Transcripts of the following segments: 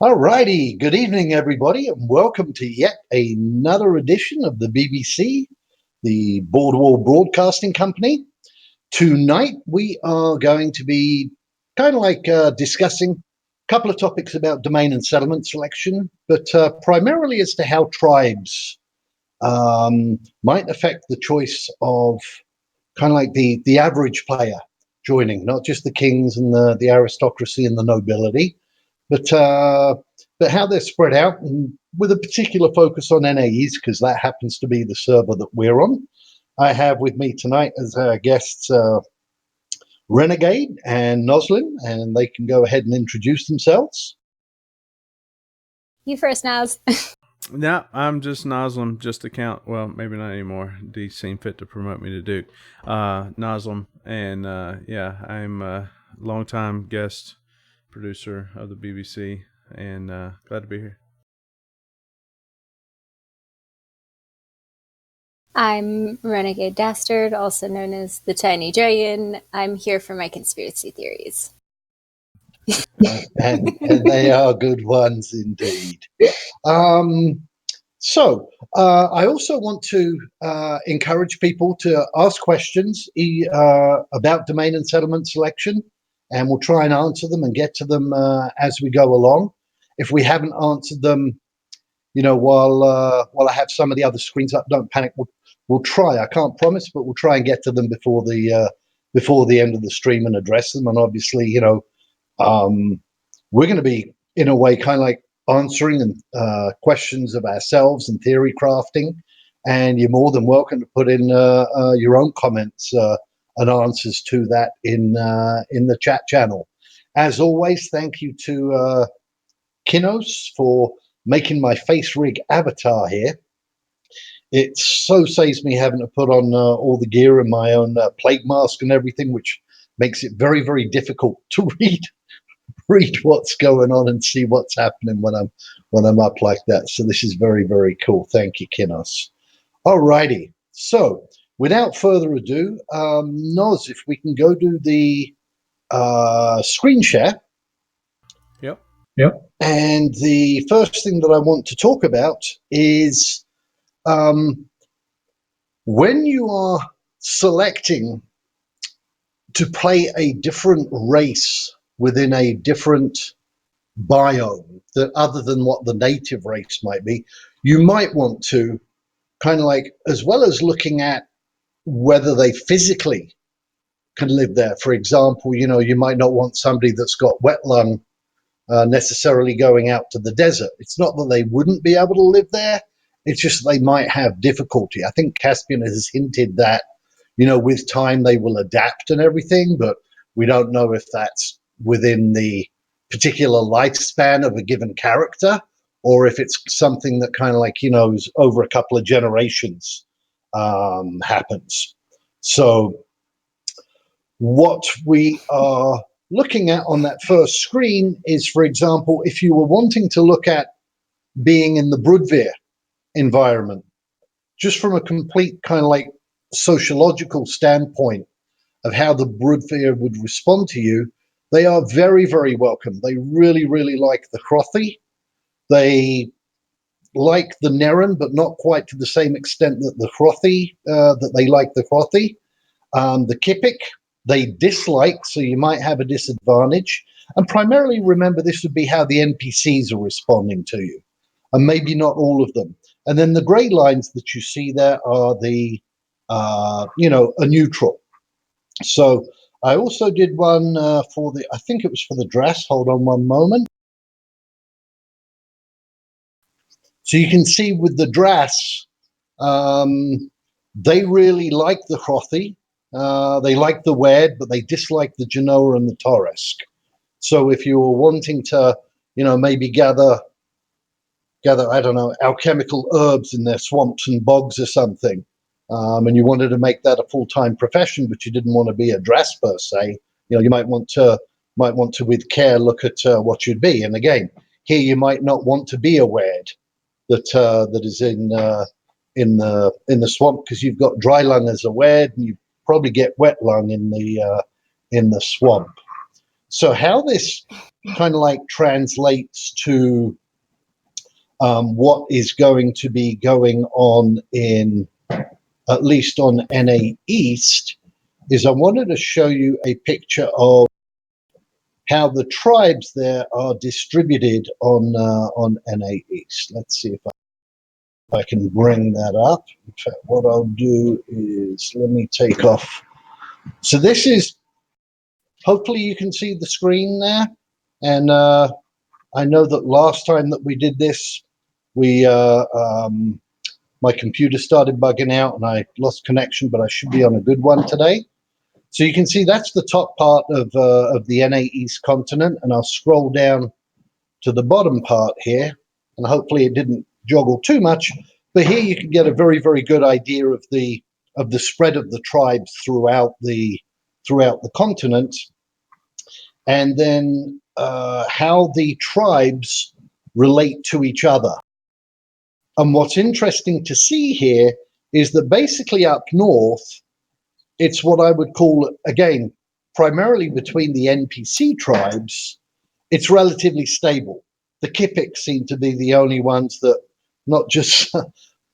All righty. Good evening, everybody, and welcome to yet another edition of the BBC, the Bordweall Broadcasting Company. Tonight, we are going to be discussing a couple of topics about domain and settlement selection, but primarily as to how tribes might affect the choice of the average player joining, not just the kings and the aristocracy and the nobility, but how they're spread out, and with a particular focus on NAEs, because that happens to be the server that we're on. I have with me tonight as our guests Renegade and Noslin, and they can go ahead and introduce themselves. You first, Naz. No, I'm just Noslin, just account. Well, maybe not anymore. D seemed fit to promote me to Duke. Noslin, and I'm a longtime guest producer of the BBC, and glad to be here. I'm Renegade Dastard, also known as the Tiny Giant. I'm here for my conspiracy theories. and they are good ones indeed. So I also want to encourage people to ask questions about domain and settlement selection, and we'll try and answer them and get to them as we go along. If we haven't answered them, while I have some of the other screens up, don't panic. We'll try. I can't promise, but we'll try and get to them before the end of the stream and address them. And obviously, we're going to be in a way kind of like answering questions of ourselves and theory crafting, and you're more than welcome to put in your own comments and answers to that in the chat channel. As always, thank you to Kinos for making my face rig avatar here. It so saves me having to put on all the gear and my own plague mask and everything, which makes it very, very difficult to read what's going on and see what's happening when I'm up like that. So this is very, very cool. Thank you, Kinos. All righty. So without further ado, Noz, if we can go do the screen share. Yep. And the first thing that I want to talk about is when you are selecting to play a different race within a different biome that other than what the native race might be, you might want to as well as looking at whether they physically can live there. For example, you might not want somebody that's got wet lung necessarily going out to the desert. It's not that they wouldn't be able to live there. It's just they might have difficulty. I think Caspian has hinted that, with time they will adapt and everything, but we don't know if that's within the particular lifespan of a given character or if it's something that is over a couple of generations happens. So what we are looking at on that first screen is, for example, if you were wanting to look at being in the Bordweall environment, just from a complete sociological standpoint of how the Bordweall would respond to you, they are very, very welcome. They really, really like the Crothy. They like the Nerin, but not quite to the same extent that the Crothy, that they like the Crothy. The Kipik, they dislike, so you might have a disadvantage. And primarily, remember, this would be how the NPCs are responding to you, and maybe not all of them. And then the grey lines that you see there are the, a neutral. So I also did one I think it was for the dress. Hold on one moment. So you can see with the dress, they really like the Crothy. They like the Wed, but they dislike the Genoa and the Torresk. So if you were wanting to, maybe gather, I don't know, alchemical herbs in their swamps and bogs or something, and you wanted to make that a full-time profession, but you didn't want to be a dress per se, you might want to with care look at what you'd be. And again, here you might not want to be a Wed that is in the swamp, because you've got dry lung as a Wed, and you probably get wet lung in the swamp. So how this kind of like translates to what is going to be going on in, at least on NA East, is I wanted to show you a picture of how the tribes there are distributed on NA East. Let's see if I can bring that up. In fact, what I'll do is let me take off. So this is, hopefully you can see the screen there. And I know that last time that we did this, we my computer started bugging out and I lost connection, but I should be on a good one today. So you can see that's the top part of the NA East continent, and I'll scroll down to the bottom part here, and hopefully it didn't joggle too much. But here you can get a very, very good idea of the spread of the tribes throughout the continent, and then how the tribes relate to each other. And what's interesting to see here is that basically up north, it's what I would call, again, primarily between the NPC tribes, it's relatively stable. The Kippiks seem to be the only ones that not just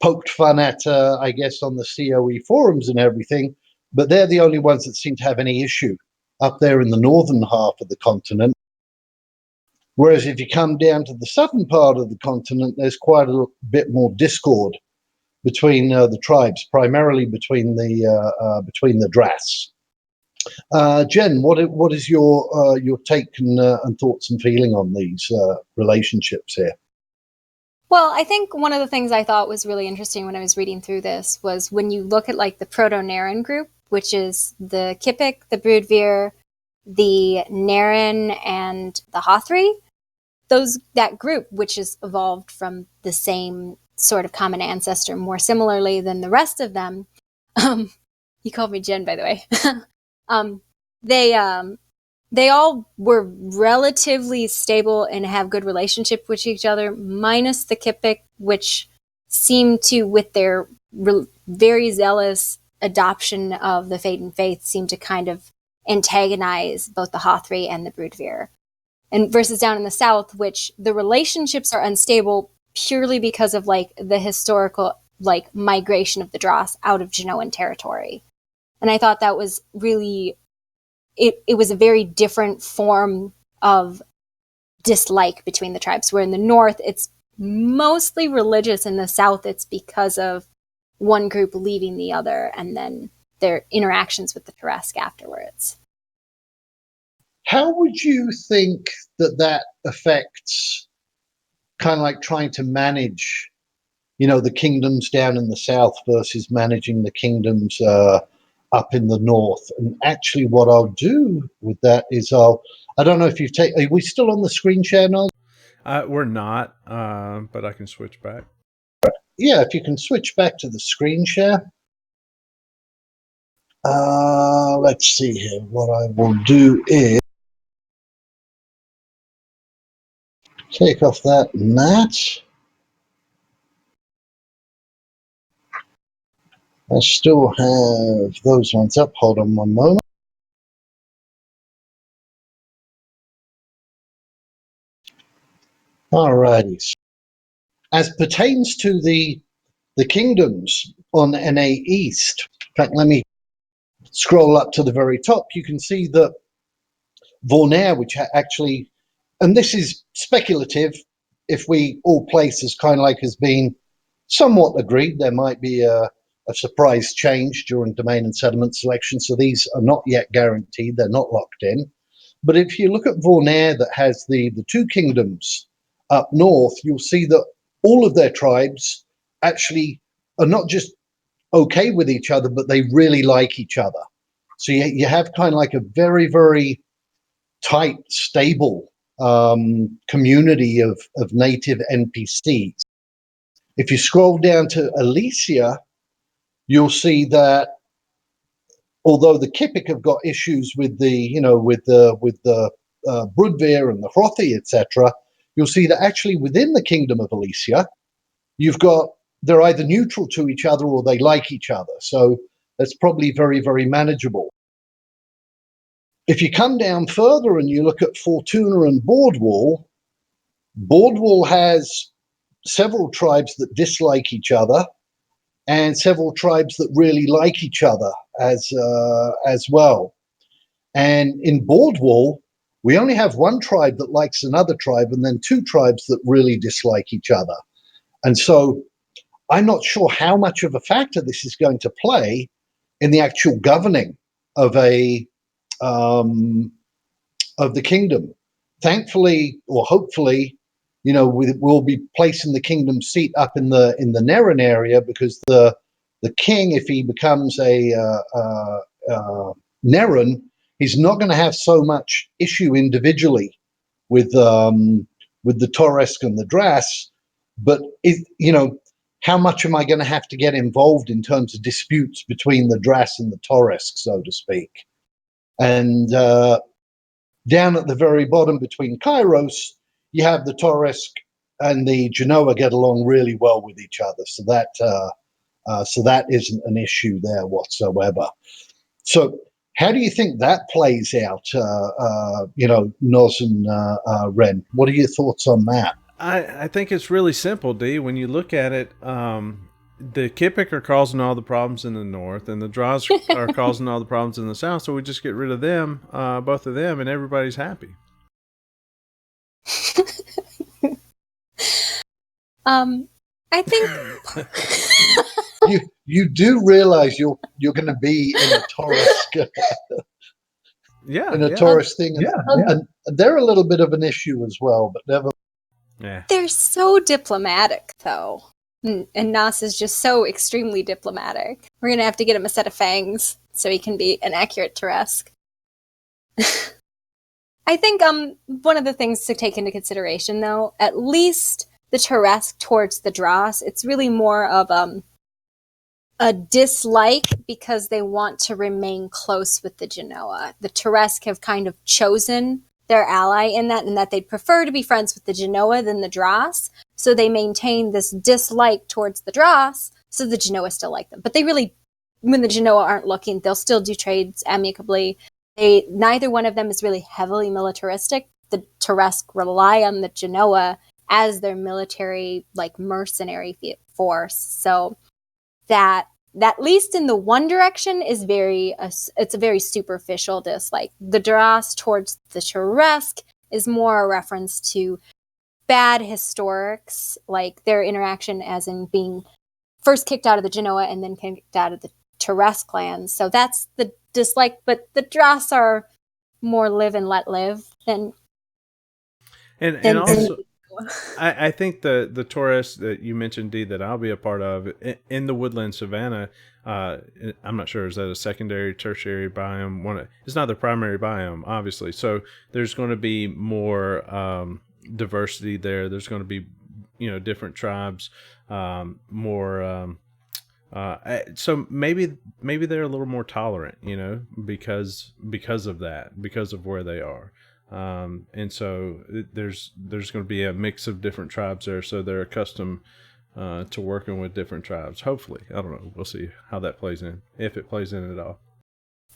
poked fun at, I guess, on the COE forums and everything, but they're the only ones that seem to have any issue up there in the northern half of the continent. Whereas if you come down to the southern part of the continent, there's quite a bit more discord between the tribes, primarily between the Draths. Jen, what is your take and thoughts and feeling on these relationships here? Well, I think one of the things I thought was really interesting when I was reading through this was when you look at like the Proto-Naren group, which is the Kippik, the Broodveer, the Naren, and the Hothri. That group, which has evolved from the same sort of common ancestor more similarly than the rest of them. You called me Jen, by the way. They all were relatively stable and have good relationship with each other, minus the Kippik, which seem to, with their very zealous adoption of the Faden faith, seem to kind of antagonize both the Hothri and the Broodveer. And versus down in the south, which the relationships are unstable purely because of like the historical like migration of the Dross out of Genoan territory. And I thought that was really, it was a very different form of dislike between the tribes, where in the north it's mostly religious, in the south it's because of one group leaving the other and then their interactions with the Tarrasque afterwards. How would you think that affects kind of like trying to manage, the kingdoms down in the south versus managing the kingdoms up in the north? And actually what I'll do with that is I don't know if you've taken, are we still on the screen share now? We're not, but I can switch back. Yeah, if you can switch back to the screen share. Let's see here. What I will do is take off that and that. I still have those ones up. Hold on one moment. Alrighty. As pertains to the kingdoms on NA East, in fact, let me scroll up to the very top. You can see that Vornair, which actually, and this is speculative, if we all places kind of like has been somewhat agreed, there might be a surprise change during domain and settlement selection. So these are not yet guaranteed. They're not locked in. But if you look at Vornair that has the two kingdoms up north, you'll see that all of their tribes actually are not just okay with each other, but they really like each other. So you have kind of like a very, very tight, stable community of native NPCs. If you scroll down to Elysia, you'll see that although the Kippik have got issues with the Broodveer and the Hrothi, etc., you'll see that actually within the kingdom of Elysia, they're either neutral to each other or they like each other. So that's probably very, very manageable. If you come down further and you look at Fortuna and Bordweall, Bordweall has several tribes that dislike each other and several tribes that really like each other as well. And in Bordweall, we only have one tribe that likes another tribe and then two tribes that really dislike each other. And so I'm not sure how much of a factor this is going to play in the actual governing of of the kingdom. Thankfully, or hopefully, we'll be placing the kingdom seat up in the Nerran area, because the king, if he becomes a Nerran, he's not going to have so much issue individually with the Torresk and the Drass, but how much am I going to have to get involved in terms of disputes between the Drass and the Torresk, so to speak? And down at the very bottom between Kairos, you have the Torresk and the Genoa get along really well with each other, so that isn't an issue there whatsoever. So how do you think that plays out, Noz and Ren? What are your thoughts on that? I think it's really simple, D. When you look at it, the Kipik are causing all the problems in the north, and the Draws are causing all the problems in the south. So we just get rid of them, both of them, and everybody's happy. I think you do realize you're going to be in a Taurus, Taurus thing, and they're a little bit of an issue as well, but never. Yeah. They're so diplomatic, though. And Nas is just so extremely diplomatic. We're going to have to get him a set of fangs so he can be an accurate Tarrasque. I think one of the things to take into consideration, though, at least the Tarrasque towards the Dross, it's really more of a dislike because they want to remain close with the Genoa. The Tarrasque have kind of chosen their ally in that, and that they'd prefer to be friends with the Genoa than the Dross. So they maintain this dislike towards the Dross, so the Genoa still like them. But they really, when the Genoa aren't looking, they'll still do trades amicably. Neither one of them is really heavily militaristic. The Tarrasque rely on the Genoa as their military, mercenary force. So that at least in the one direction is it's a very superficial dislike. The Dross towards the Tarrasque is more a reference to bad historics, like their interaction as in being first kicked out of the Genoa and then kicked out of the Tarrasque lands. So that's the dislike, but the Dross are more live and let live than also I think the Taurus that you mentioned, D, that I'll be a part of in the woodland savanna, I'm not sure, is that a secondary, tertiary biome? It's not the primary biome, obviously. So there's going to be more diversity there. There's going to be, different tribes, more. So maybe they're a little more tolerant, because of that, because of where they are. And so there's going to be a mix of different tribes there, so they're accustomed to working with different tribes. Hopefully, I don't know. We'll see how that plays in, if it plays in at all.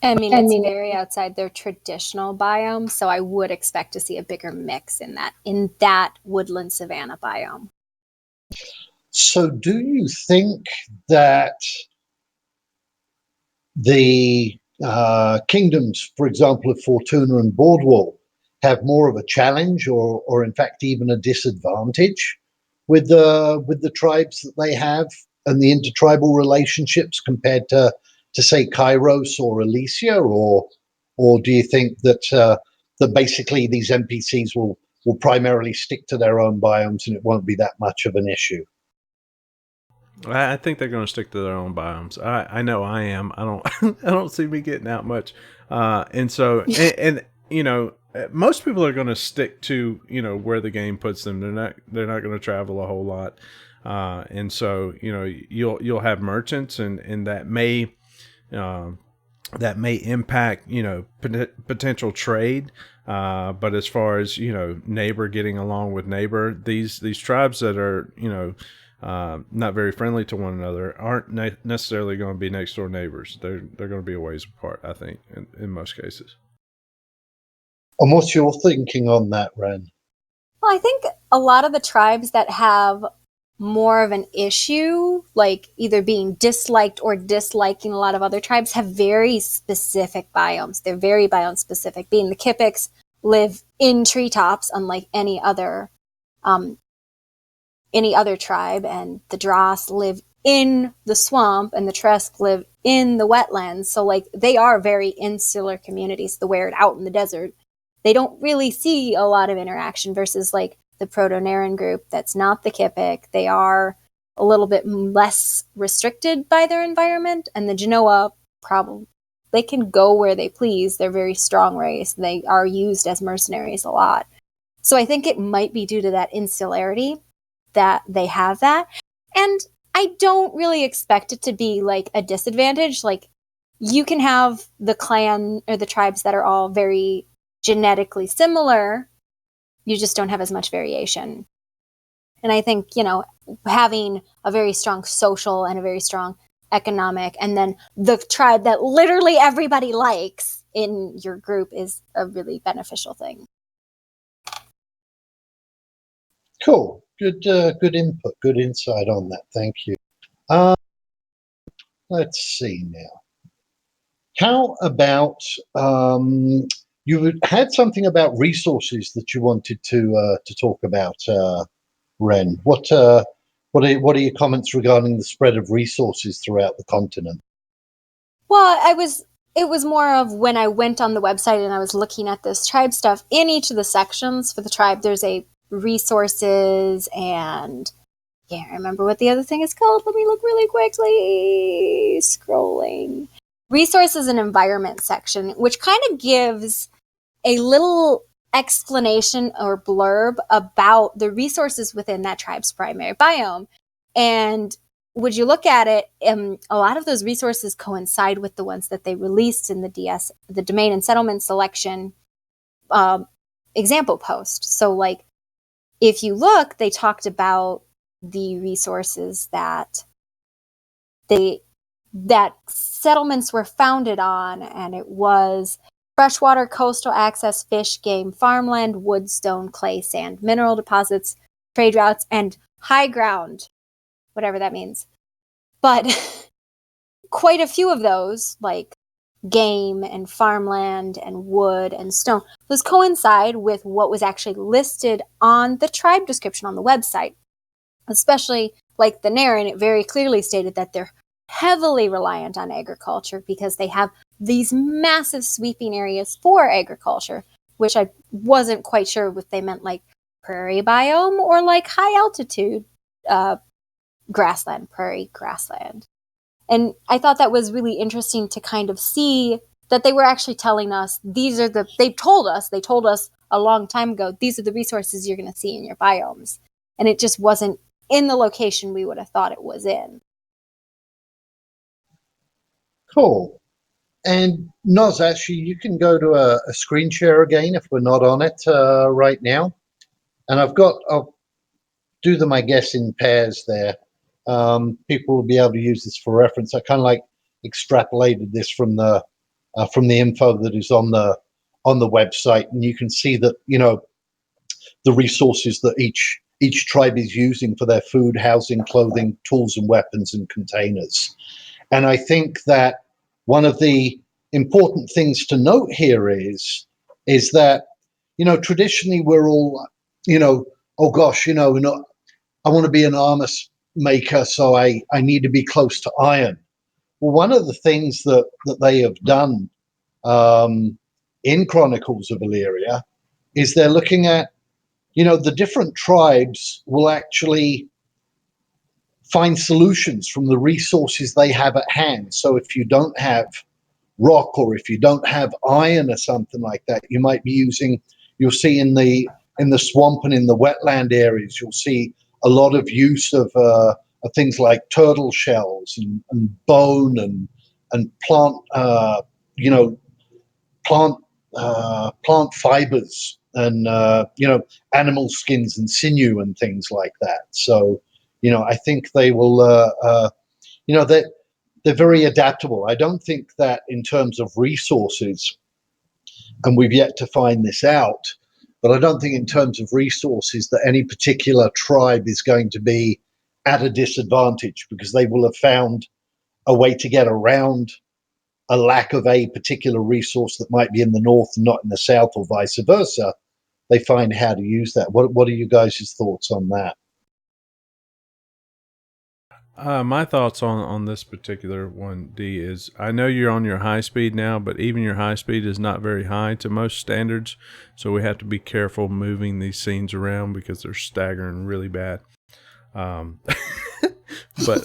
I mean, it's very outside their traditional biome, so I would expect to see a bigger mix in that woodland savanna biome. So, do you think that the kingdoms, for example, of Fortuna and Bordweall, have more of a challenge, or in fact even a disadvantage with the tribes that they have and the intertribal relationships compared to say Kairos or Elysia, or do you think that basically these NPCs will primarily stick to their own biomes and it won't be that much of an issue? I think they're going to stick to their own biomes. I know I am. I don't I don't see me getting out much, and so and most people are going to stick to where the game puts them. They're not going to travel a whole lot, and so you'll have merchants, and that may impact potential trade. But as far as neighbor getting along with neighbor, these tribes that are not very friendly to one another aren't necessarily going to be next door neighbors. They're going to be a ways apart, I think, in most cases. And what's your thinking on that, Ren? Well, I think a lot of the tribes that have more of an issue, like either being disliked or disliking a lot of other tribes, have very specific biomes. They're very biome specific. Being the Kipiks live in treetops, unlike um, any other tribe, and the Dross live in the swamp, and the Tresk live in the wetlands. So, like, they are very insular communities. The Weird out in the desert, they don't really see a lot of interaction versus like the Proto-Naren group that's not the Kipik. They are a little bit less restricted by their environment, and the Genoa probably they can go where they please. They're a very strong race. They are used as mercenaries a lot. So I think it might be due to that insularity that they have that. And I don't really expect it to be like a disadvantage. Like, you can have the clan or the tribes that are all very genetically similar, you just don't have as much variation. And I think, having a very strong social and a very strong economic, and then the tribe that literally everybody likes in your group is a really beneficial thing. Cool. Good input. Good insight on that. Thank you. Let's see now. How about you had something about resources that you wanted to talk about, Ren? What are your comments regarding the spread of resources throughout the continent? Well, it was more of when I went on the website and I was looking at this tribe stuff. In each of the sections for the tribe, there's a resources, and can't remember what the other thing is called. Let me look really quickly. Scrolling. Resources and environment section, which kind of gives a little explanation or blurb about the resources within that tribe's primary biome. And would you look at it, a lot of those resources coincide with the ones that they released in the domain and settlement selection example post. So, like, if you look, they talked about the resources that settlements were founded on, and it was freshwater, coastal access, fish, game, farmland, wood, stone, clay, sand, mineral deposits, trade routes, and high ground, whatever that means. But quite a few of those, like game and farmland and wood and stone, those coincide with what was actually listed on the tribe description on the website. Especially like the Naren, it very clearly stated that they're heavily reliant on agriculture because they have these massive sweeping areas for agriculture, which I wasn't quite sure if they meant like prairie biome or like high altitude prairie grassland. And I thought that was really interesting to kind of see that they were actually telling us they told us a long time ago, these are the resources you're going to see in your biomes. And it just wasn't in the location we would have thought it was in. Cool. And Noz, actually, you can go to a screen share again if we're not on it right now. And I'll do them, I guess, in pairs there. People will be able to use this for reference. I kind of like extrapolated this from the info that is on the website, and you can see that the resources that each tribe is using for their food, housing, clothing, tools and weapons and containers. And I think that one of the important things to note here is that traditionally we're all oh gosh, I want to be an armor maker, so I need to be close to iron. Well, one of the things that they have done in Chronicles of Illyria is they're looking at, the different tribes will actually find solutions from the resources they have at hand. So if you don't have rock, or if you don't have iron or something like that, you might be you'll see in the swamp and in the wetland areas, you'll see a lot of use of things like turtle shells and bone and plant plant fibers and animal skins and sinew and things like that. So I think they will they're very adaptable. I don't think that in terms of resources and we've yet to find this out. But I don't think in terms of resources that any particular tribe is going to be at a disadvantage, because they will have found a way to get around a lack of a particular resource that might be in the north and not in the south, or vice versa. They find how to use that. What are you guys' thoughts on that? My thoughts on this particular one, D, is I know you're on your high speed now, but even your high speed is not very high to most standards. So we have to be careful moving these scenes around because they're staggering really bad. But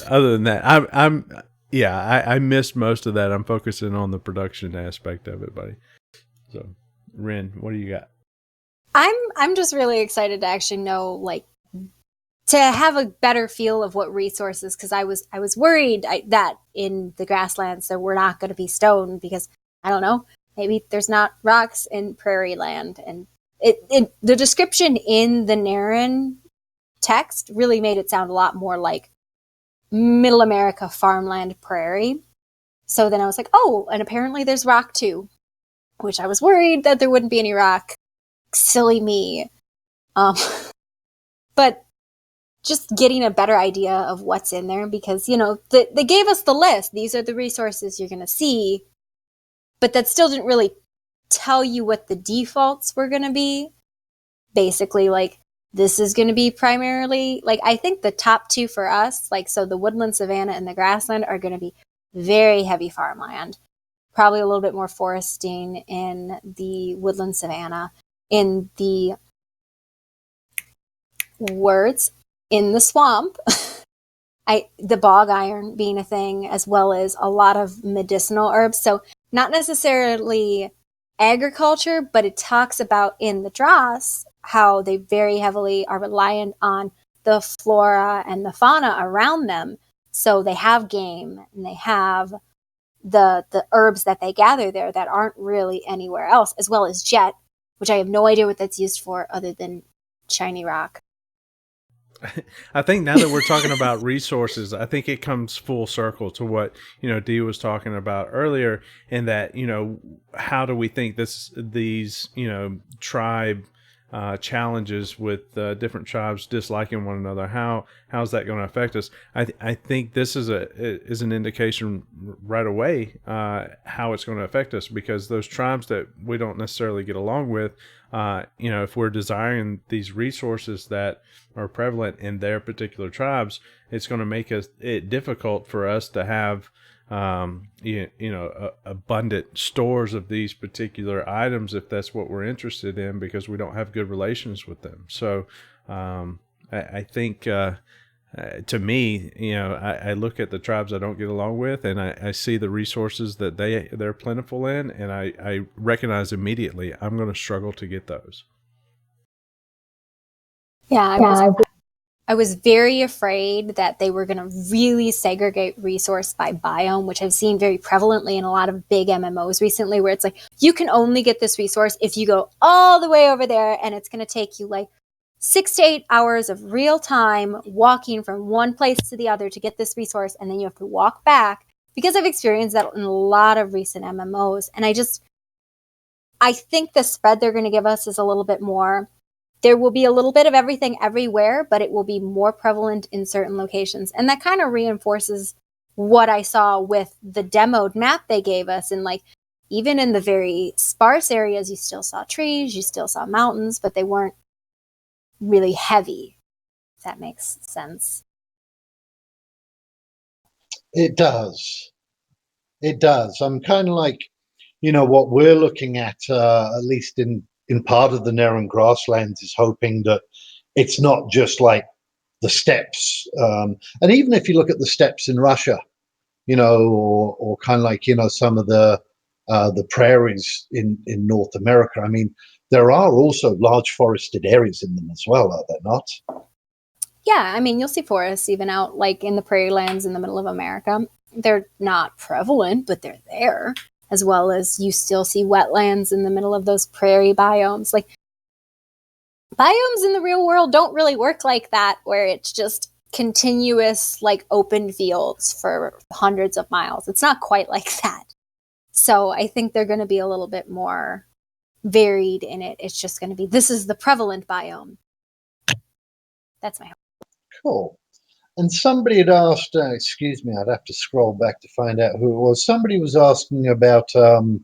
other than that, I missed most of that. I'm focusing on the production aspect of it, buddy. So, Ren, what do you got? I'm just really excited to actually know, like, to have a better feel of what resources, because I was worried that in the grasslands there were not going to be stone, because I don't know, maybe there's not rocks in prairie land, and the description in the Naren text really made it sound a lot more like Middle America farmland prairie. So then I was like, oh, and apparently there's rock too, which I was worried that there wouldn't be any rock. Silly me. But just getting a better idea of what's in there, because, you know, they gave us the list. These are the resources you're going to see, but that still didn't really tell you what the defaults were going to be. Basically, like, this is going to be primarily, like, I think the top two for us, like, so the woodland savanna and the grassland are going to be very heavy farmland. Probably a little bit more foresting in the woodland savanna. In the words in the swamp, the bog iron being a thing, as well as a lot of medicinal herbs. So not necessarily agriculture, but it talks about in the Dross how they very heavily are reliant on the flora and the fauna around them. So they have game, and they have the herbs that they gather there that aren't really anywhere else, as well as jet, which I have no idea what that's used for other than shiny rock. I think now that we're talking about resources, I think it comes full circle to what, Dee was talking about earlier, and that, how do we think these, tribe challenges with different tribes disliking one another, how's that going to affect us? I think this is an indication right away how it's going to affect us, because those tribes that we don't necessarily get along with, if we're desiring these resources that are prevalent in their particular tribes, it's going to make it difficult for us to have abundant stores of these particular items if that's what we're interested in, because we don't have good relations with them. So I think to me, I look at the tribes I don't get along with, and I see the resources that they're plentiful in, and I recognize immediately I'm going to struggle to get those. Yeah, I was very afraid that they were going to really segregate resource by biome, which I've seen very prevalently in a lot of big MMOs recently, where it's like, you can only get this resource if you go all the way over there, and it's going to take you like 6 to 8 hours of real time walking from one place to the other to get this resource, and then you have to walk back, because I've experienced that in a lot of recent MMOs. And I think the spread they're going to give us is a little bit more. There will be a little bit of everything everywhere, but it will be more prevalent in certain locations. And that kind of reinforces what I saw with the demoed map they gave us. And like, even in the very sparse areas, you still saw trees, you still saw mountains, but they weren't really heavy, if that makes sense. It does. I'm kind of like, what we're looking at least in part of the Naren grasslands, is hoping that it's not just like the steppes. And even if you look at the steppes in Russia, or kind of like, some of the prairies in North America, I mean, there are also large forested areas in them as well, are there not? Yeah, I mean, you'll see forests even out like in the prairie lands in the middle of America. They're not prevalent, but they're there, as well as you still see wetlands in the middle of those prairie biomes. Like, biomes in the real world don't really work like that, where it's just continuous, like, open fields for hundreds of miles. It's not quite like that. So I think they're going to be a little bit more varied in it. It's just going to be, this is the prevalent biome. That's my hope. Cool. And somebody had asked, excuse me, I'd have to scroll back to find out who it was. Somebody was asking about, how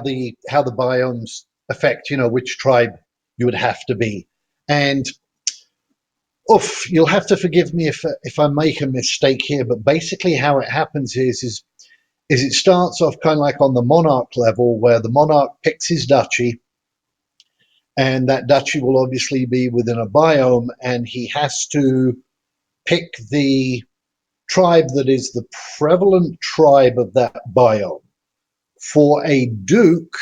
the biomes affect, which tribe you would have to be. And you'll have to forgive me if I make a mistake here, but basically how it happens is it starts off kind of like on the monarch level, where the monarch picks his duchy, and that duchy will obviously be within a biome, and he has to pick the tribe that is the prevalent tribe of that biome. For a duke,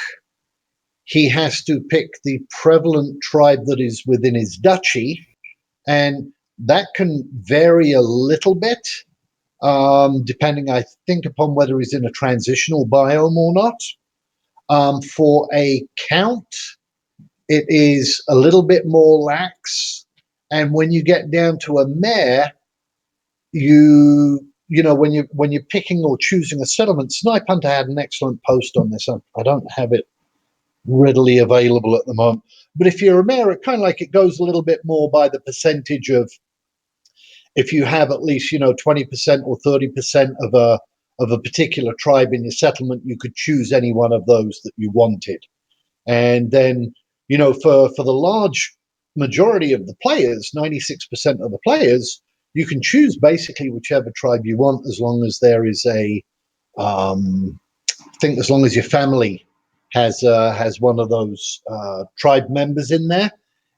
he has to pick the prevalent tribe that is within his duchy, and that can vary a little bit, depending, I think, upon whether he's in a transitional biome or not. For a count, it is a little bit more lax, and when you get down to a mayor, when you're picking or choosing a settlement, Snipe Hunter had an excellent post on this. I don't have it readily available at the moment, but if you're a mayor, it kind of like it goes a little bit more by the percentage of, if you have at least 20% or 30% of a particular tribe in your settlement, you could choose any one of those that you wanted. And then for the large majority of the players, 96% of the players, you can choose basically whichever tribe you want, as long as there is as long as your family has one of those tribe members in there.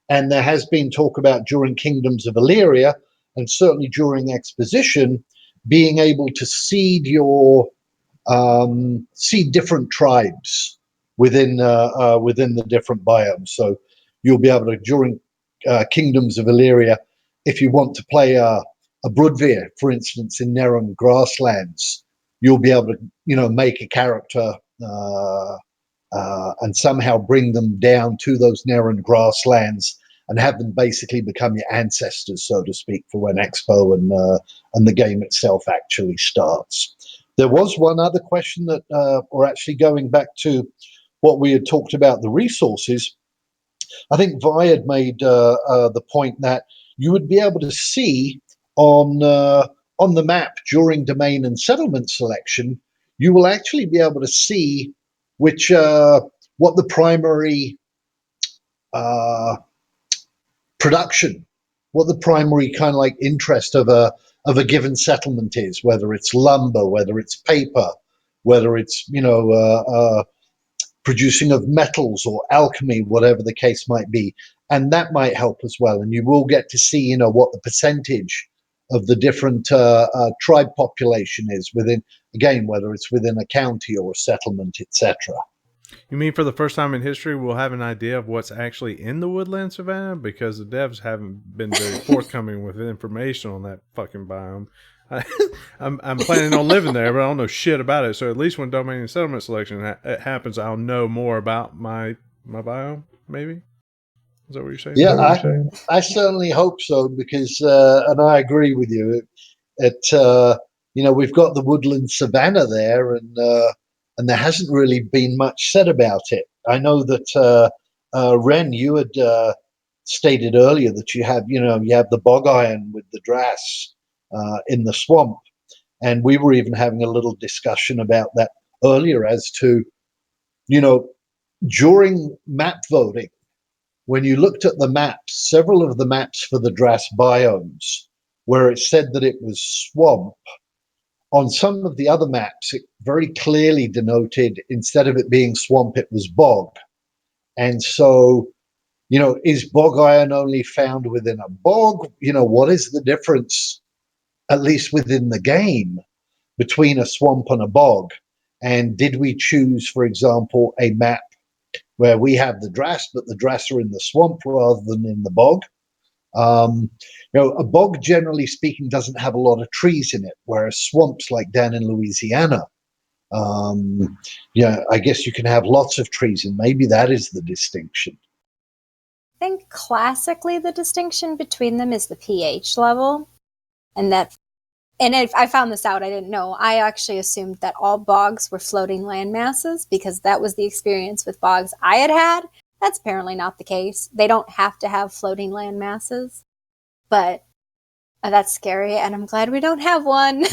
And there has been talk about, during Kingdoms of Illyria, and certainly during Exposition, being able to seed different tribes within the different biomes. So you'll be able to, during Kingdoms of Illyria, if you want to play a Bordweall, for instance, in Neron grasslands, you'll be able to make a character and somehow bring them down to those Neron grasslands and have them basically become your ancestors, so to speak, for when Expo and the game itself actually starts. There was one other question that, or actually going back to what we had talked about, the resources, I think Vi had made the point that you would be able to see on the map during domain and settlement selection, you will actually be able to see what the primary production, what the primary kind of like interest of a given settlement is, whether it's lumber, whether it's paper, whether it's producing of metals or alchemy, whatever the case might be. And that might help as well. And you will get to see, what the percentage of the different tribe population is within, again, whether it's within a county or a settlement, etc. You mean for the first time in history, we'll have an idea of what's actually in the woodland savannah? Because the devs haven't been very forthcoming with information on that fucking biome. I'm planning on living there, but I don't know shit about it. So at least when domain and settlement selection happens, I'll know more about my biome. Maybe, is that what you're saying? Yeah, I certainly hope so, because and I agree with you. We've got the woodland savannah there, and there hasn't really been much said about it. I know that Ren, you had stated earlier that you have the bog iron with the drass in the swamp. And we were even having a little discussion about that earlier as to, during map voting, when you looked at the maps, several of the maps for the drass biomes, where it said that it was swamp, on some of the other maps, it very clearly denoted, instead of it being swamp, it was bog. And so, is bog iron only found within a bog? What is the difference, at least within the game, between a swamp and a bog? And did we choose, for example, a map where we have the drass, but the drass are in the swamp rather than in the bog? A bog, generally speaking, doesn't have a lot of trees in it, whereas swamps, like down in Louisiana, I guess you can have lots of trees, and maybe that is the distinction. I think classically the distinction between them is the pH level, and that and if I found this out, I didn't know. I actually assumed that all bogs were floating land masses because that was the experience with bogs I had had. That's apparently not the case. They don't have to have floating land masses, but that's scary, and I'm glad we don't have one.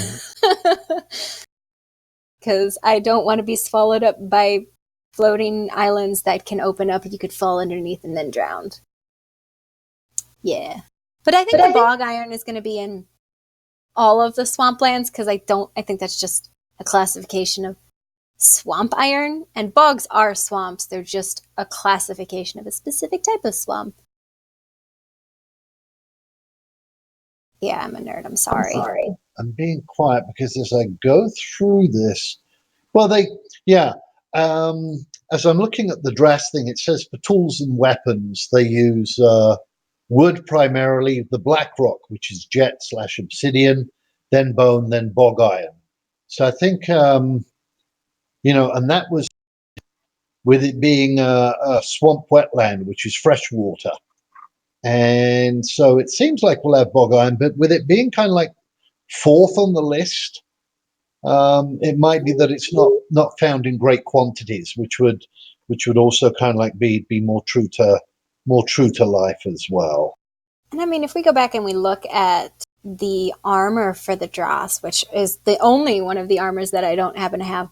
Because I don't want to be swallowed up by floating islands that can open up and you could fall underneath and then drown. Yeah. But I think the bog iron is going to be in all of the swamplands because I think that's just a classification of swamp iron. And bogs are swamps. They're just a classification of a specific type of swamp. Yeah, I'm a nerd. I'm sorry. I'm being quiet because as I go through this, well, as I'm looking at the dress thing, it says for tools and weapons, they use wood primarily, the black rock, which is jet/obsidian, then bone, then bog iron. So I think, and that was with it being a swamp wetland, which is fresh water. And so it seems like we'll have bog iron, but with it being kind of like fourth on the list, it might be that it's not found in great quantities, which would also kind of like be more true to life as well. And I mean, if we go back and we look at the armor for the Dross, which is the only one of the armors that I don't happen to have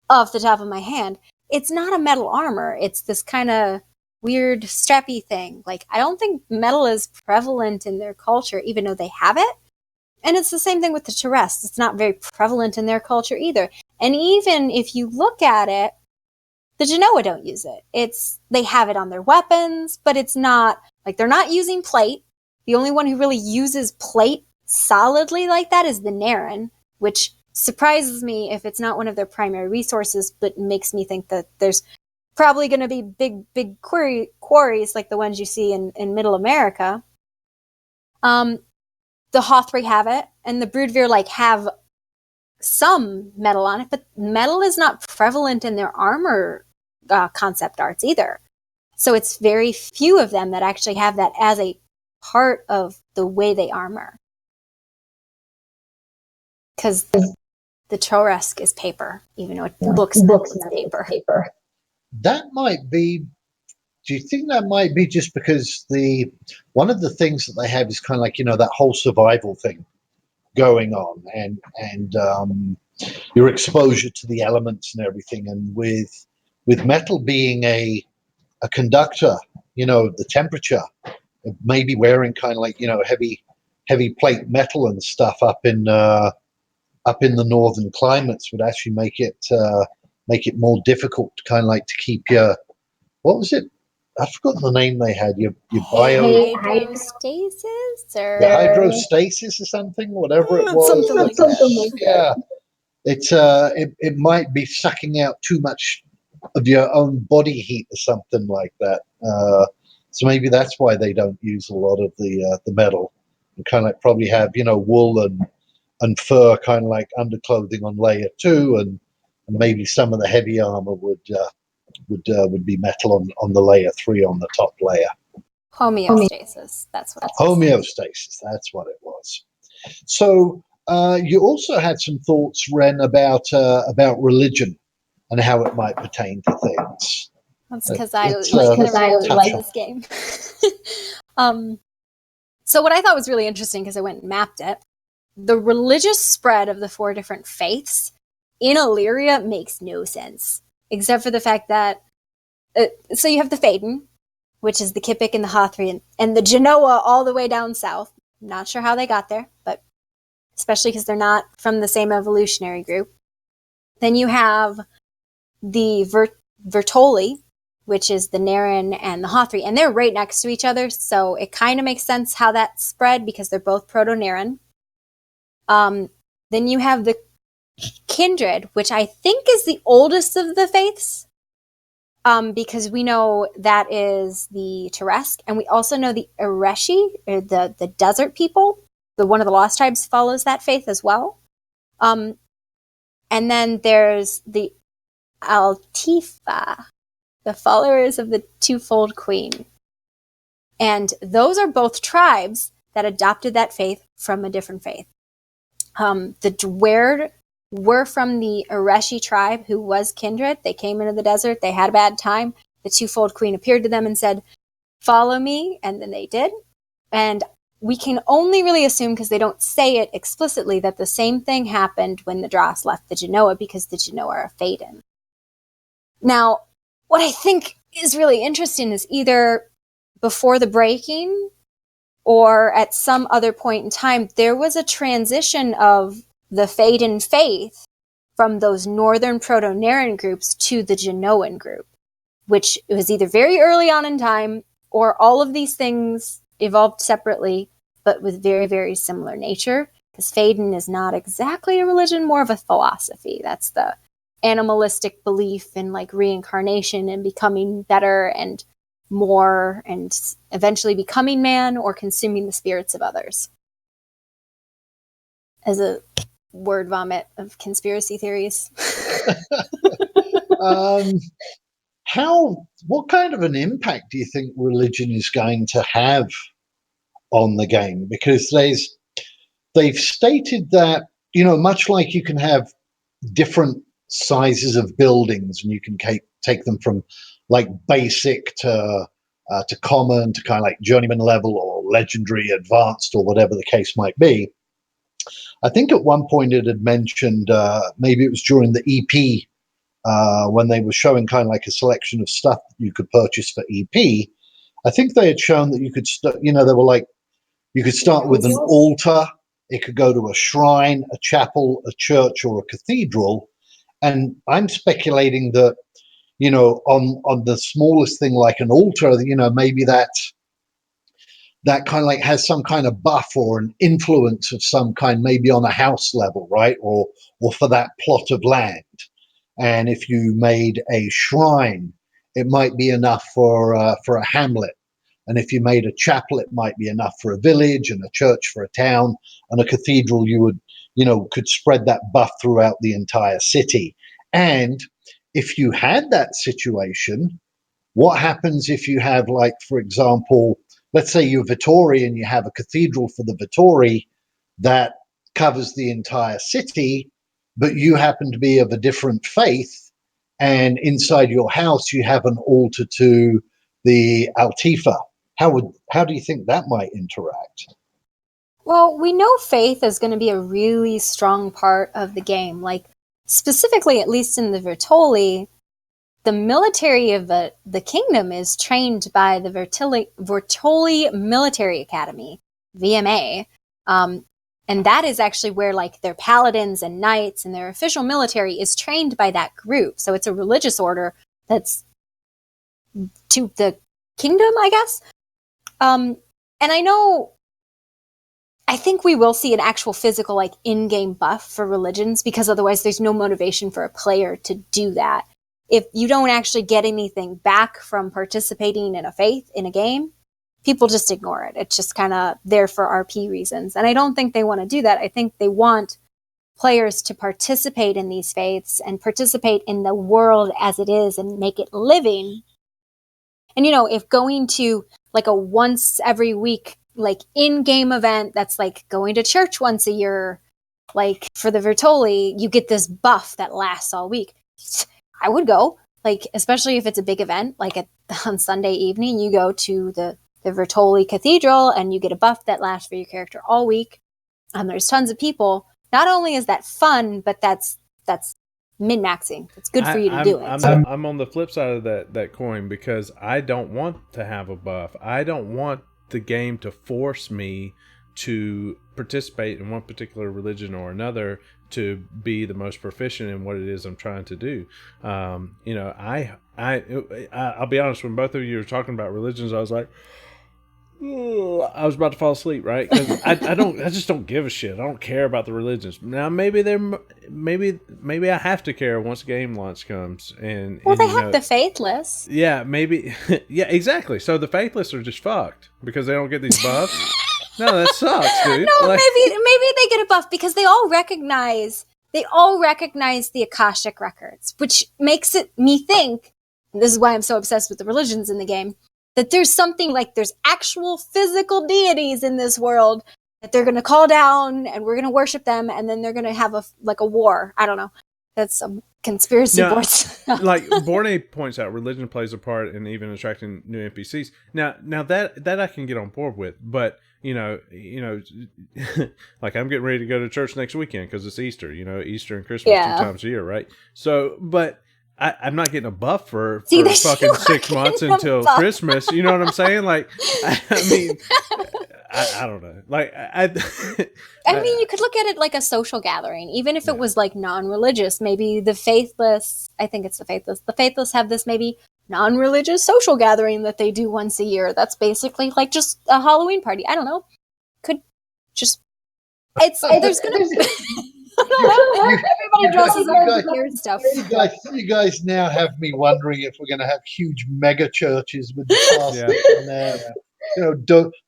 off the top of my hand, it's not a metal armor. It's this kind of weird strappy thing. Like, I don't think metal is prevalent in their culture, even though they have it. And it's the same thing with the Terrests. It's not very prevalent in their culture either. And even if you look at it, the Genoa don't use it. They have it on their weapons, but it's not, like, they're not using plate. The only one who really uses plate solidly like that is the Naren, which surprises me if it's not one of their primary resources, but makes me think that there's probably going to be big quarries like the ones you see in Middle America. The Hothri have it, and the Broodveer have some metal on it, but metal is not prevalent in their armor concept arts either. So it's very few of them that actually have that as a part of the way they armor. Because the Troresk is paper, even though it looks paper. That might be. Do you think that might be just because one of the things that they have is kind of like that whole survival thing going on, and your exposure to the elements and everything, and with metal being a conductor, the temperature, maybe wearing kind of like heavy plate metal and stuff up in the northern climates would actually make it more difficult to kind of like to keep your, what was it? I forgot the name they had. Your hydrostasis or hydrostasis or something, whatever it was. Something like that. Yeah, it might be sucking out too much of your own body heat or something like that. So maybe that's why they don't use a lot of the metal. And kind of like probably have wool and fur kind of like underclothing on layer 2, and maybe some of the heavy armor would be metal on the layer 3 on the top layer. Homeostasis. That's what. Homeostasis. That's what it was. So you also had some thoughts, Ren, about religion and how it might pertain to things. That's because I like this game. So what I thought was really interesting, because I went and mapped it, the religious spread of the 4 different faiths in Illyria makes no sense, except for the fact that so you have the Phaeton, which is the Kipik and the Hothri, and the Genoa all the way down south. I'm not sure how they got there, but especially because they're not from the same evolutionary group. Then you have the Vertoli, which is the Naren and the Hothri, and they're right next to each other, so it kind of makes sense how that spread because they're both Proto-Naren. Then you have the Kindred, which I think is the oldest of the faiths, because we know that is the Teresk, and we also know the Ereshi, or the desert people. One of the Lost Tribes follows that faith as well. And then there's the Altifa, the followers of the Twofold Queen. And those are both tribes that adopted that faith from a different faith. The Dwerd were from the Ereshi tribe, who was kindred. They came into the desert. They had a bad time. The twofold queen appeared to them and said, "Follow me," and then they did. And we can only really assume, because they don't say it explicitly, that the same thing happened when the Dross left the Genoa, because the Genoa are Faden. Now, what I think is really interesting is either before the breaking or at some other point in time, there was a transition of the Faden faith from those northern Proto-Naren groups to the Genoan group, which was either very early on in time, or all of these things evolved separately, but with very, very similar nature, because Faden is not exactly a religion, more of a philosophy. That's the animalistic belief in like reincarnation and becoming better and more, and eventually becoming man or consuming the spirits of others. As a word vomit of conspiracy theories. What kind of an impact do you think religion is going to have on the game? Because they've stated that, much like you can have different sizes of buildings, and you can take them from like basic to common to kind of like journeyman level or legendary, advanced, or whatever the case might be. I think at one point it had mentioned, maybe it was during the EP, when they were showing kind of like a selection of stuff that you could purchase for EP. I think they had shown that you could, they were like, you could start with an altar. It could go to a shrine, a chapel, a church, or a cathedral. And I'm speculating that, on the smallest thing like an altar, maybe that kind of like has some kind of buff or an influence of some kind, maybe on a house level, right? Or for that plot of land. And if you made a shrine, it might be enough for a hamlet. And if you made a chapel, it might be enough for a village, and a church for a town, and a cathedral could spread that buff throughout the entire city. And if you had that situation, what happens if you have, like, for example, let's say you're Vittori and you have a cathedral for the Vittori that covers the entire city, but you happen to be of a different faith, and inside your house you have an altar to the Altifa. How do you think that might interact? Well, we know faith is going to be a really strong part of the game. Like, specifically, at least in the Vertoli, the military of the kingdom is trained by the Vertoli Military Academy, VMA. And that is actually where like their paladins and knights and their official military is trained by that group. So it's a religious order that's to the kingdom, I guess. And I think we will see an actual physical, like, in-game buff for religions, because otherwise there's no motivation for a player to do that. If you don't actually get anything back from participating in a faith in a game, people just ignore it. It's just kind of there for RP reasons. And I don't think they want to do that. I think they want players to participate in these faiths and participate in the world as it is and make it living. And, if going to like a once every week, like in-game event that's like going to church once a year, like for the Vertoli, you get this buff that lasts all week. I would go, like, especially if it's a big event, like on Sunday evening, you go to the Vertoli Cathedral and you get a buff that lasts for your character all week. There's tons of people. Not only is that fun, but that's min-maxing. It's good for you to do it. I'm on the flip side of that coin, because I don't want to have a buff. I don't want the game to force me to participate in one particular religion or another to be the most proficient in what it is I'm trying to do. I'll be honest, when both of you were talking about religions, I was like, I was about to fall asleep, right? Because I just don't give a shit. I don't care about the religions. Now maybe I have to care once game launch comes. And they have the faithless. Yeah, maybe. Yeah, exactly. So the faithless are just fucked because they don't get these buffs. No, that sucks, dude. No, maybe they get a buff because they all recognize the Akashic records, which makes me think, and this is why I'm so obsessed with the religions in the game, that there's something like there's actual physical deities in this world that they're going to call down and we're going to worship them, and then they're going to have a war. I don't know. That's some conspiracy board stuff. Like Borne points out, religion plays a part in even attracting new NPCs. Now that I can get on board with, but like I'm getting ready to go to church next weekend because it's Easter. Easter and Christmas 2 times a year, right? So, but I'm not getting a buff for fucking 6 months until Christmas. You know what I'm saying? Like, I mean, I don't know. Like, I mean, you could look at it like a social gathering, even if it was like non-religious. Maybe the faithless, I think it's the faithless have this maybe non-religious social gathering that they do once a year. That's basically like just a Halloween party. I don't know. There's going to be... Everybody dresses up for weird stuff. You guys now have me wondering if we're going to have huge mega churches with the pastors in there.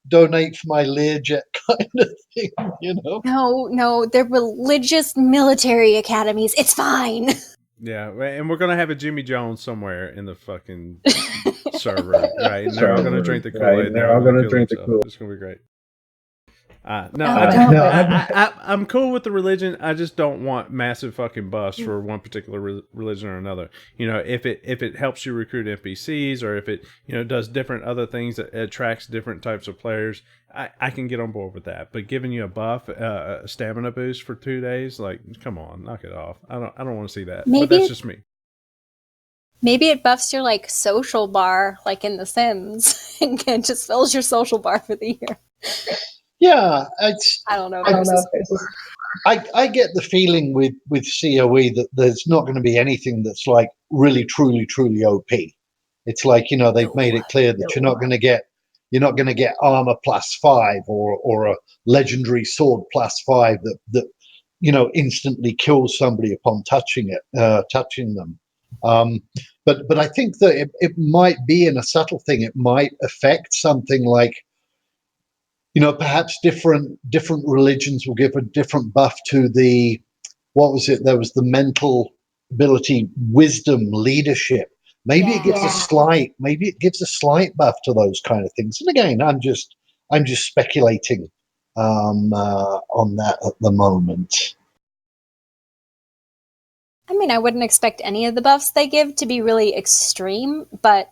Donate for my Learjet kind of thing. No, they're religious military academies. It's fine. Yeah, and we're gonna have a Jimmy Jones somewhere in the fucking server, right? And they're all gonna drink the Kool-Aid. And they're all gonna drink the Kool-Aid. It's gonna be great. I'm cool with the religion. I just don't want massive fucking buffs for one particular religion or another. If it helps you recruit NPCs, or if it does different other things that attracts different types of players, I can get on board with that. But giving you a buff, a stamina boost for 2 days, like, come on, knock it off. I don't want to see that. But that's just me. Maybe it buffs your like social bar, like in The Sims, and it just fills your social bar for the year. Yeah, I don't know. I get the feeling with COE that there's not going to be anything that's like really, truly, truly OP. It's like they've made it clear that you're not going to get armor +5 or a legendary sword +5 that instantly kills somebody upon touching them. But I think that it might be in a subtle thing. It might affect something like, perhaps different religions will give a different buff to the, what was it? There was the mental ability, wisdom, leadership. Maybe it gives a slight buff to those kind of things. And again, I'm just speculating on that at the moment. I mean, I wouldn't expect any of the buffs they give to be really extreme, but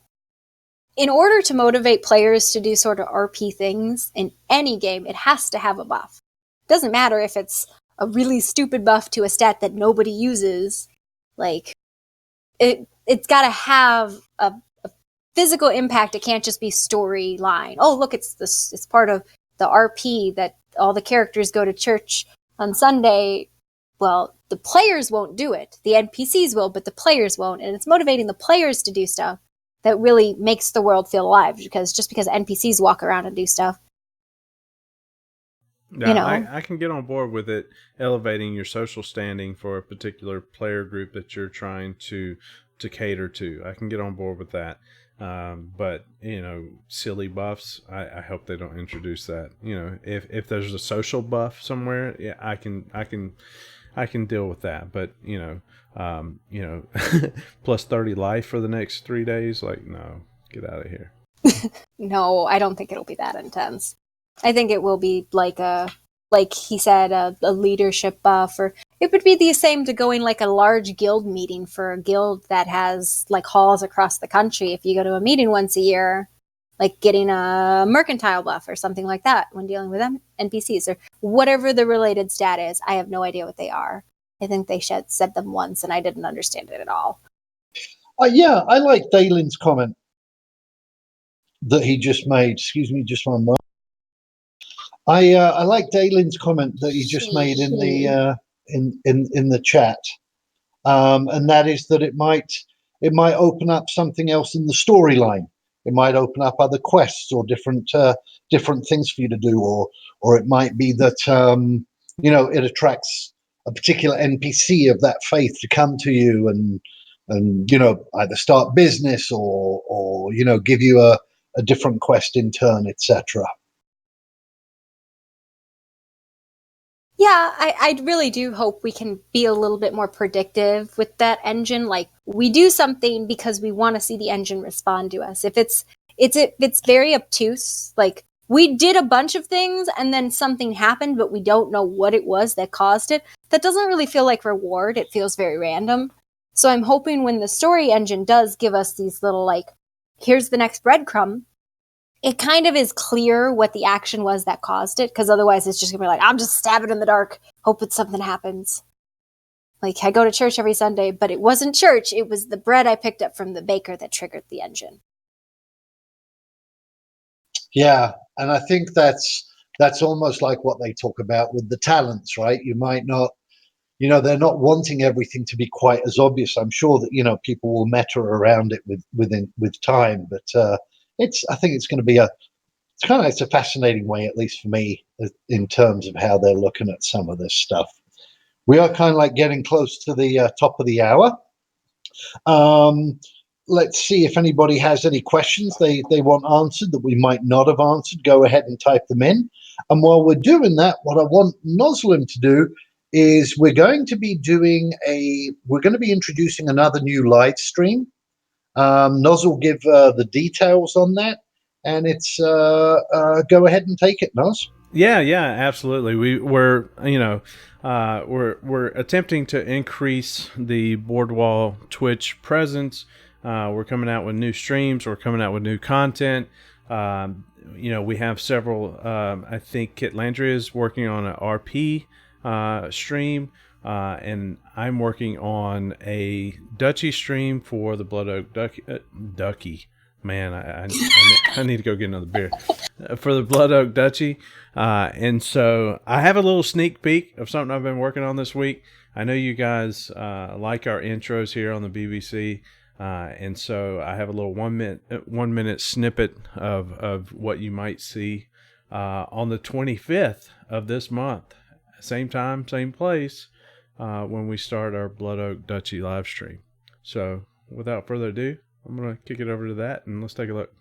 in order to motivate players to do sort of RP things in any game, it has to have a buff. It doesn't matter if it's a really stupid buff to a stat that nobody uses. Like, it's got to have a physical impact. It can't just be storyline. Oh, look, it's part of the RP that all the characters go to church on Sunday. Well, the players won't do it. The NPCs will, but the players won't. And it's motivating the players to do stuff that really makes the world feel alive, because NPCs walk around and do stuff. Yeah, I can get on board with it elevating your social standing for a particular player group that you're trying to cater to. I can get on board with that. But silly buffs, I hope they don't introduce that. If there's a social buff somewhere, yeah, I can deal with that. But plus 30 life for the next 3 days, like, no, get out of here. No, I don't think it'll be that intense. I think it will be like he said, a leadership buff, or it would be the same to going like a large guild meeting for a guild that has like halls across the country. If you go to a meeting once a year, like getting a mercantile buff or something like that when dealing with NPCs or whatever the related stat is. I have no idea what they are. I think they said them once and I didn't understand it at all. Yeah, I like Dalen's comment that he just made. Excuse me, just one moment. I like Dalen's comment that he just made in the in the chat, and that is that it might open up something else in the storyline. It might open up other quests or different things for you to do, or it might be that it attracts a particular NPC of that faith to come to you and either start business or give you a different quest in turn, etc. Yeah, I really do hope we can be a little bit more predictive with that engine. Like, we do something because we want to see the engine respond to us. If it's very obtuse, like we did a bunch of things and then something happened, but we don't know what it was that caused it. That doesn't really feel like reward. It feels very random. So I'm hoping when the story engine does give us these little, like, here's the next breadcrumb, it kind of is clear what the action was that caused it, because otherwise it's just going to be like, I'm just stabbing in the dark, hoping something happens. Like, I go to church every Sunday, but it wasn't church. It was the bread I picked up from the baker that triggered the engine. Yeah, and I think that's almost like what they talk about with the talents, right? You might not, they're not wanting everything to be quite as obvious. I'm sure that people will meta around it with time, but I think it's going to be it's a fascinating way, at least for me, in terms of how they're looking at some of this stuff. We are kind of like getting close to the top of the hour. Let's see if anybody has any questions they want answered that we might not have answered. Go ahead and type them in. And while we're doing that, what I want Noslim to do is we're going to be introducing another new live stream. Noz will give the details on that, and it's go ahead and take it, Noz. Yeah, absolutely. We're attempting to increase the Bordweall Twitch presence. We're coming out with new streams. We're coming out with new content. We have several. I think Kit Landry is working on an RP stream, and I'm working on a Dutchie stream for the Blood Oak Ducky. Man, I need to go get another beer for the Blood Oak Dutchie. And so I have a little sneak peek of something I've been working on this week. I know you guys like our intros here on the BBC. And so I have a little 1 minute snippet of what you might see on the 25th of this month. Same time, same place, when we start our Blood Oak Dutchie live stream. So without further ado, I'm going to kick it over to that and let's take a look.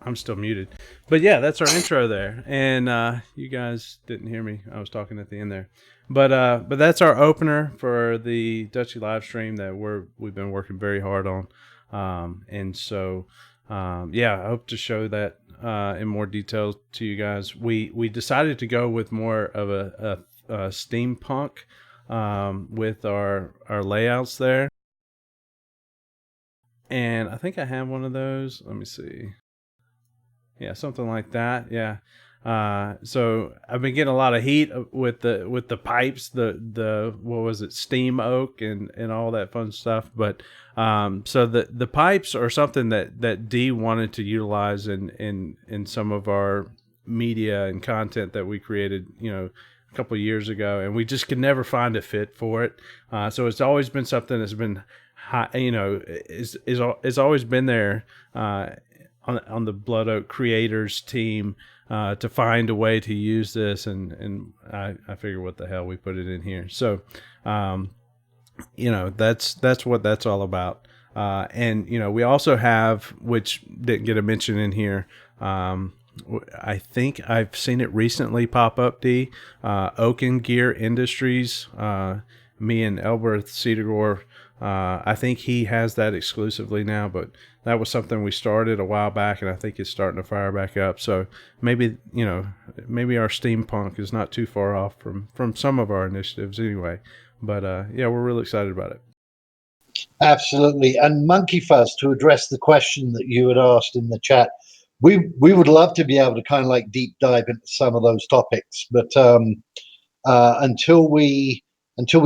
I'm still muted. But yeah, that's our intro there. And you guys didn't hear me. I was talking at the end there. But that's our opener for the Dutchie live stream that we've been working very hard on. And so I hope to show that in more detail to you guys. We decided to go with more of a steampunk with our layouts there. And I think I have one of those. Let me see. Yeah, something like that. Yeah. So I've been getting a lot of heat with the pipes, the what was it, steam oak and all that fun stuff. But so the pipes are something that Dee wanted to utilize in some of our media and content that we created, a couple of years ago, and we just could never find a fit for it. So it's always been something that's been high, is always been there. On the Blood Oak creators team to find a way to use this, and I figure what the hell, we put it in here. So that's what that's all about. And we also have, which didn't get a mention in here, I think I've seen it recently pop up, Oaken Gear Industries. Me and Elberth Cedar I think he has that exclusively now, but that was something we started a while back, and I think it's starting to fire back up. So maybe, maybe our steampunk is not too far off from some of our initiatives anyway. But yeah, we're really excited about it. Absolutely. And Monkey Fuzz, to address the question that you had asked in the chat, we would love to be able to kind of like deep dive into some of those topics, but until we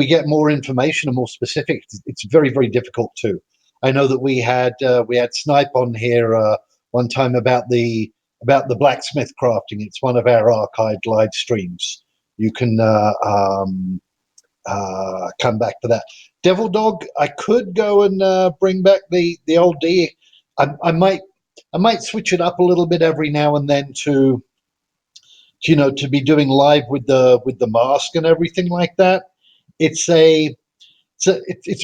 get more information and more specific, it's very, very difficult to. I know that we had Snipe on here one time about the blacksmith crafting. It's one of our archived live streams. You can come back to that. Devil Dog, I could go and bring back the old D. I might switch it up a little bit every now and then to be doing live with the mask and everything like that. It's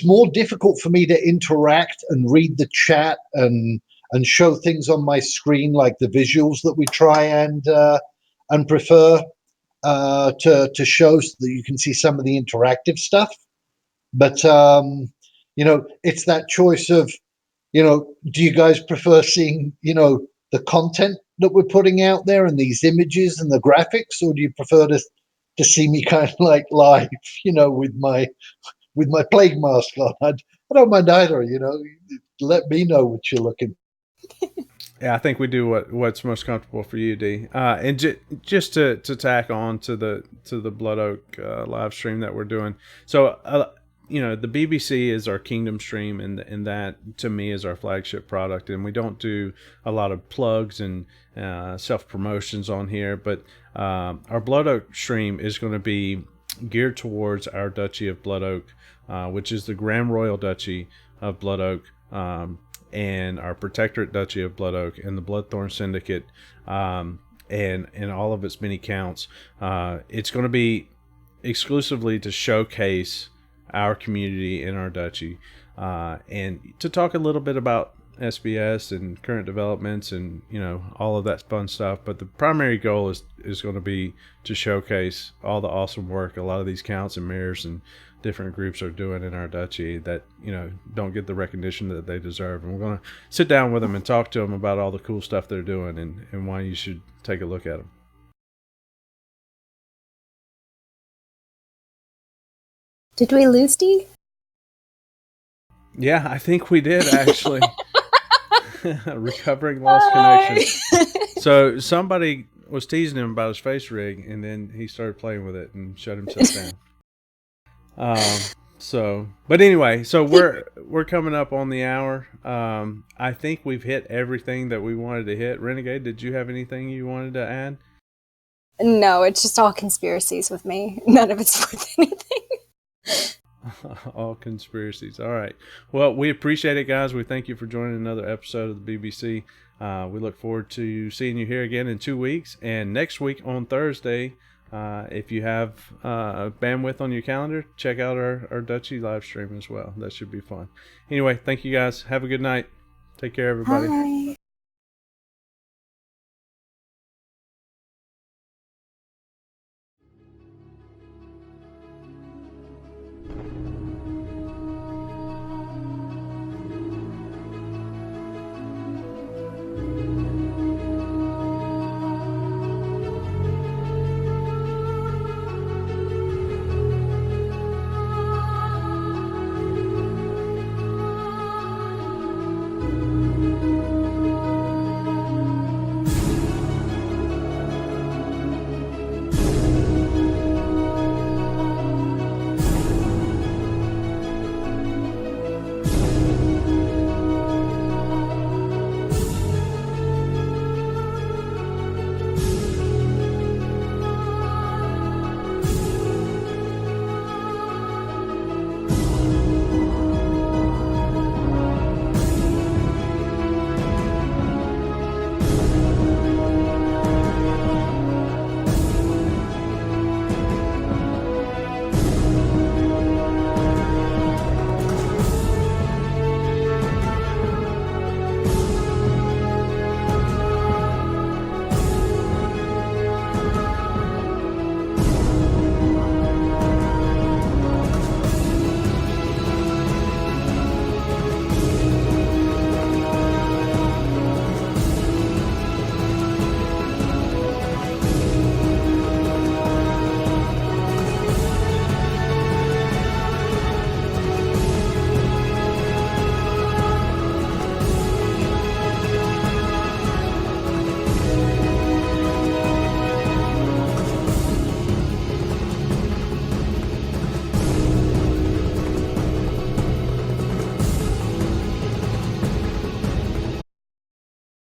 more difficult for me to interact and read the chat and show things on my screen, like the visuals that we try and prefer to show, so that you can see some of the interactive stuff. But it's that choice of, do you guys prefer seeing the content that we're putting out there and these images and the graphics, or do you prefer to see me kind of like live, with my plague mask on? I don't mind either. Let me know what you're looking. Yeah, I think we do what's most comfortable for you, D. And just to tack on to the Blood Oak live stream that we're doing. So, the BBC is our Kingdom stream, and that to me is our flagship product. And we don't do a lot of plugs and self promotions on here, but our Blood Oak stream is going to be geared towards our Duchy of Blood Oak, which is the Grand Royal Duchy of Blood Oak. And our Protectorate Duchy of Blood Oak and the Bloodthorn Syndicate, and all of its many counts. It's going to be exclusively to showcase our community in our duchy, and to talk a little bit about SBS and current developments and all of that fun stuff. But the primary goal is going to be to showcase all the awesome work a lot of these counts and mayors and different groups are doing in our duchy that don't get the recognition that they deserve. And we're going to sit down with them and talk to them about all the cool stuff they're doing and why you should take a look at them. Did we lose D? Yeah, I think we did, actually. Recovering lost connection. So somebody was teasing him about his face rig, and then he started playing with it and shut himself down. But anyway, so we're coming up on the hour. I think we've hit everything that we wanted to hit. Renegade, did you have anything you wanted to add? No, it's just all conspiracies with me. None of it's worth anything. All conspiracies. All right. Well, we appreciate it, guys. We thank you for joining another episode of the BBC. We look forward to seeing you here again in 2 weeks. And next week on Thursday, if you have bandwidth on your calendar, check out our Duchy live stream as well. That should be fun. Anyway, thank you guys. Have a good night. Take care, everybody. Bye.